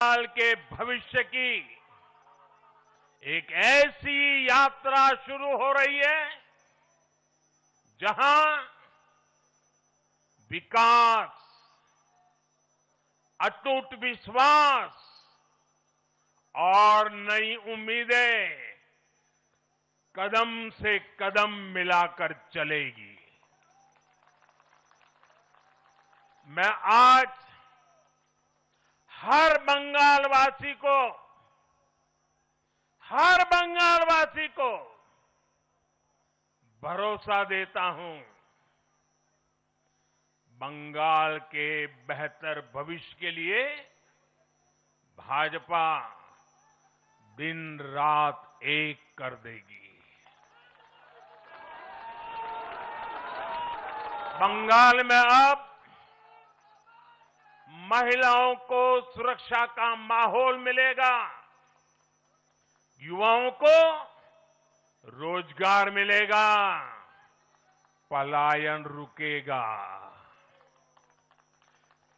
साल के भविष्य की एक ऐसी यात्रा शुरू हो रही है जहां विकास, अटूट विश्वास और नई उम्मीदें कदम से कदम मिलाकर चलेगी। मैं आज हर बंगालवासी को भरोसा देता हूं, बंगाल के बेहतर भविष्य के लिए भाजपा दिन रात एक कर देगी। बंगाल में अब महिलाओं को सुरक्षा का माहौल मिलेगा, युवाओं को रोजगार मिलेगा, पलायन रुकेगा।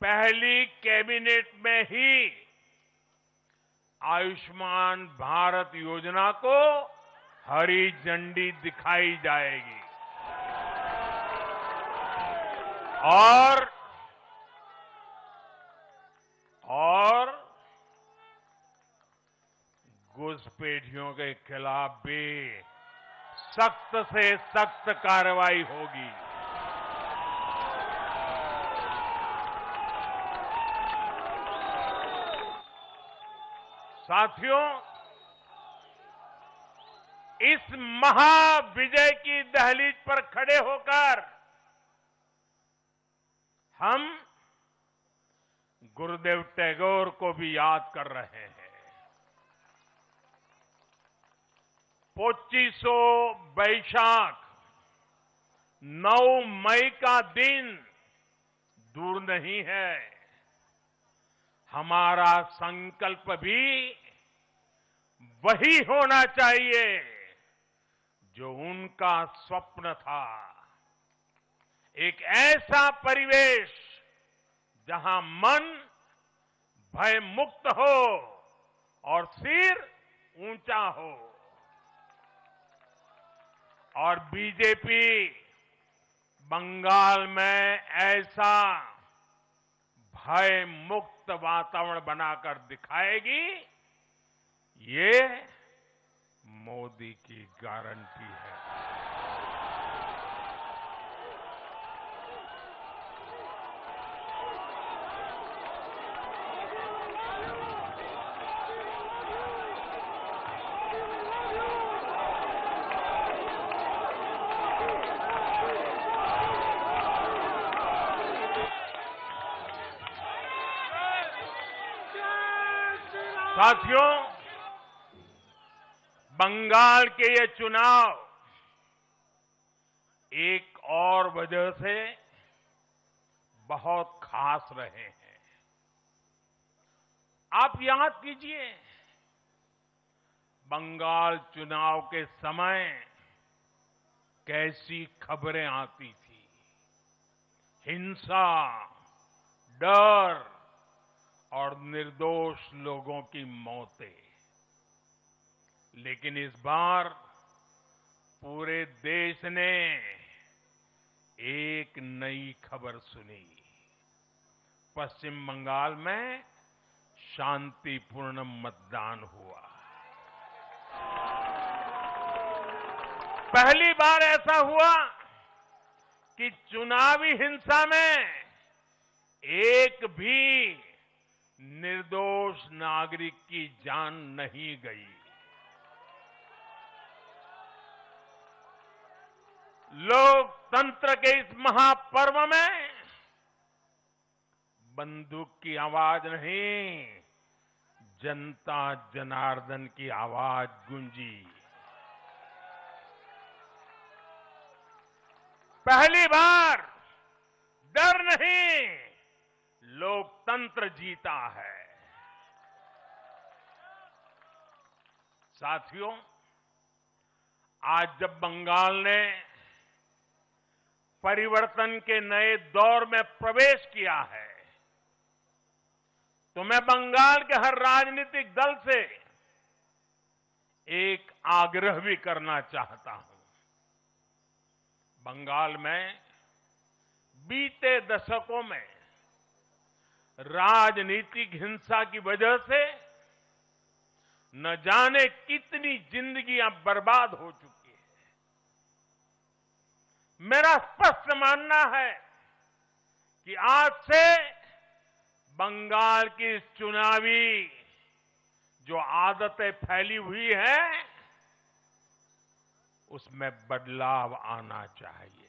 पहली कैबिनेट में ही आयुष्मान भारत योजना को हरी झंडी दिखाई जाएगी और घुसपैठियों के खिलाफ भी सख्त से सख्त कार्रवाई होगी। साथियों, इस महाविजय की दहलीज पर खड़े होकर हम गुरुदेव टैगोर को भी याद कर रहे हैं। 25 वैशाख 9 मई का दिन दूर नहीं है। हमारा संकल्प भी वही होना चाहिए जो उनका स्वप्न था। एक ऐसा परिवेश जहां मन भय मुक्त हो और सिर ऊंचा हो। और बीजेपी बंगाल में ऐसा भय मुक्त वातावरण बनाकर दिखाएगी, ये मोदी की गारंटी है। साथियों, बंगाल के ये चुनाव एक और वजह से बहुत खास रहे हैं। आप याद कीजिए, बंगाल चुनाव के समय कैसी खबरें आती थी। हिंसा, डर और निर्दोष लोगों की मौतें। लेकिन इस बार पूरे देश ने एक नई खबर सुनी। पश्चिम बंगाल में शांतिपूर्ण मतदान हुआ। पहली बार ऐसा हुआ कि चुनावी हिंसा में एक भी निर्दोष नागरिक की जान नहीं गई। लोकतंत्र के इस महापर्व में बंदूक की आवाज नहीं, जनता जनार्दन की आवाज गूंजी। पहली बार डर नहीं, लोकतंत्र जीता है। साथियों, आज जब बंगाल ने परिवर्तन के नए दौर में प्रवेश किया है, तो मैं बंगाल के हर राजनीतिक दल से एक आग्रह भी करना चाहता हूं। बंगाल में बीते दशकों में राजनीतिक हिंसा की वजह से न जाने कितनी जिंदगियां बर्बाद हो चुकी है। मेरा स्पष्ट मानना है कि आज से बंगाल की चुनावी जो आदतें फैली हुई हैं, उसमें बदलाव आना चाहिए।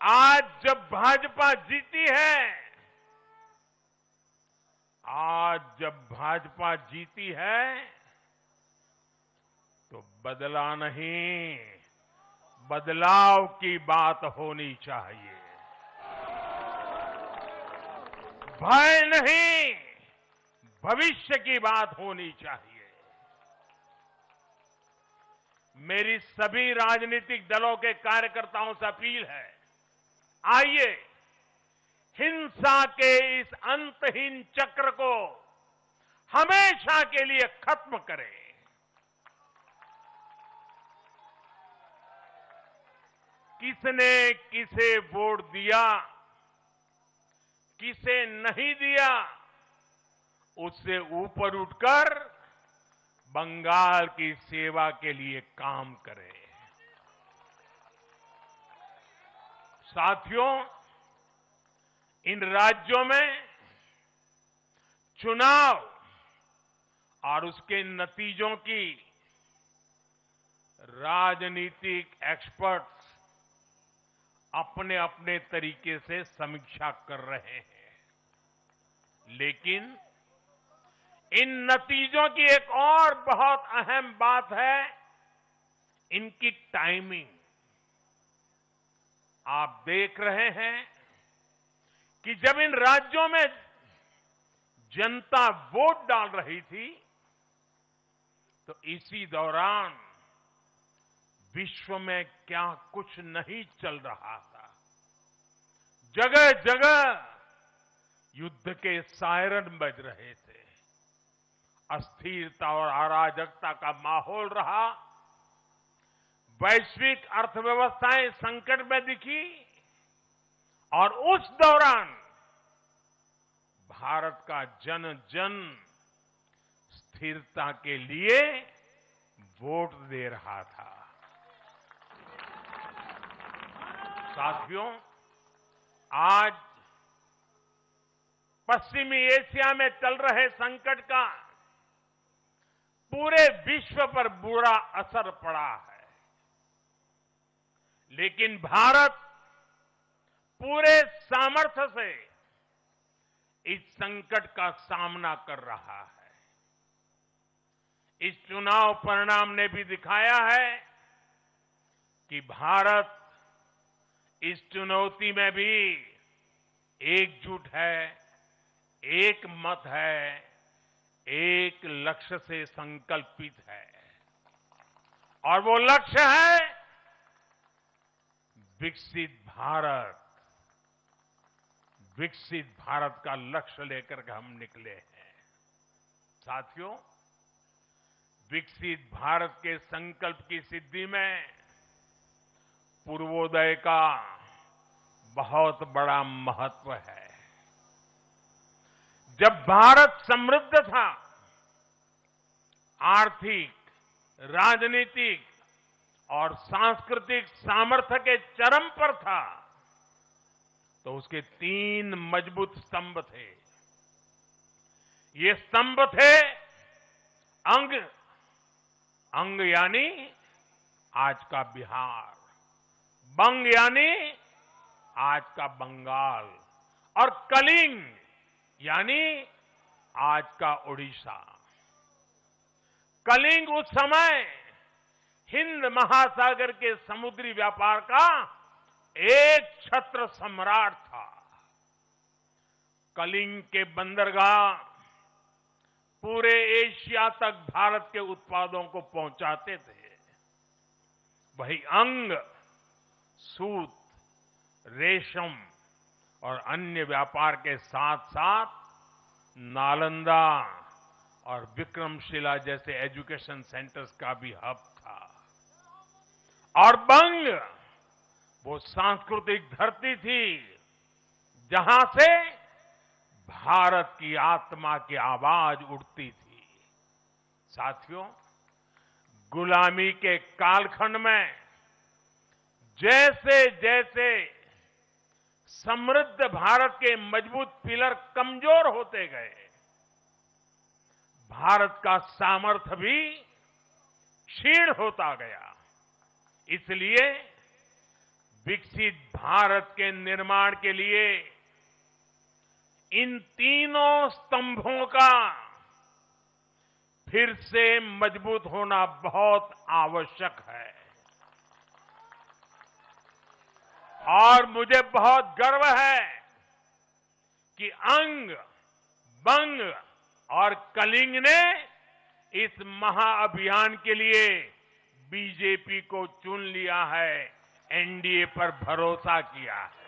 आज जब भाजपा जीती है, तो बदला नहीं, बदलाव की बात होनी चाहिए। भय नहीं, भविष्य की बात होनी चाहिए। मेरी सभी राजनीतिक दलों के कार्यकर्ताओं से अपील है, आइए हिंसा के इस अंतहीन चक्र को हमेशा के लिए खत्म करें। किसने किसे वोट दिया, किसे नहीं दिया, उससे ऊपर उठकर बंगाल की सेवा के लिए काम करें। साथियों, इन राज्यों में चुनाव और उसके नतीजों की राजनीतिक एक्सपर्ट्स अपने अपने तरीके से समीक्षा कर रहे हैं। लेकिन इन नतीजों की एक और बहुत अहम बात है, इनकी टाइमिंग। आप देख रहे हैं कि जब इन राज्यों में जनता वोट डाल रही थी, तो इसी दौरान विश्व में क्या कुछ नहीं चल रहा था। जगह जगह युद्ध के सायरन बज रहे थे, अस्थिरता और अराजकता का माहौल रहा, वैश्विक अर्थव्यवस्थाएं संकट में दिखी, और उस दौरान भारत का जन जन स्थिरता के लिए वोट दे रहा था। साथियों, आज पश्चिमी एशिया में चल रहे संकट का पूरे विश्व पर बुरा असर पड़ा है, लेकिन भारत पूरे सामर्थ्य से इस संकट का सामना कर रहा है। इस चुनाव परिणाम ने भी दिखाया है कि भारत इस चुनौती में भी एकजुट है, एक मत है, एक लक्ष्य से संकल्पित है, और वो लक्ष्य है विकसित भारत। विकसित भारत का लक्ष्य लेकर के हम निकले हैं। साथियों, विकसित भारत के संकल्प की सिद्धि में पूर्वोदय का बहुत बड़ा महत्व है। जब भारत समृद्ध था, आर्थिक, राजनीतिक और सांस्कृतिक सामर्थ्य के चरम पर था, तो उसके 3 मजबूत स्तंभ थे। ये स्तंभ थे अंग यानी आज का बिहार, बंग यानी आज का बंगाल, और कलिंग यानी आज का उड़ीसा। कलिंग उस समय हिंद महासागर के समुद्री व्यापार का एक छत्र सम्राट था। कलिंग के बंदरगाह पूरे एशिया तक भारत के उत्पादों को पहुंचाते थे। वही अंग सूत, रेशम, और अन्य व्यापार के साथ साथ नालंदा और विक्रमशिला जैसे एजुकेशन सेंटर्स का भी हब था। और बंग वो सांस्कृतिक धरती थी जहां से भारत की आत्मा की आवाज उठती थी। साथियों, गुलामी के कालखंड में जैसे जैसे समृद्ध भारत के मजबूत पिलर कमजोर होते गए, भारत का सामर्थ्य भी क्षीण होता गया। इसलिए विकसित भारत के निर्माण के लिए इन तीनों स्तंभों का फिर से मजबूत होना बहुत आवश्यक है। और मुझे बहुत गर्व है कि अंग, बंग और कलिंग ने इस महाअभियान के लिए बीजेपी को चुन लिया है, एनडीए पर भरोसा किया है।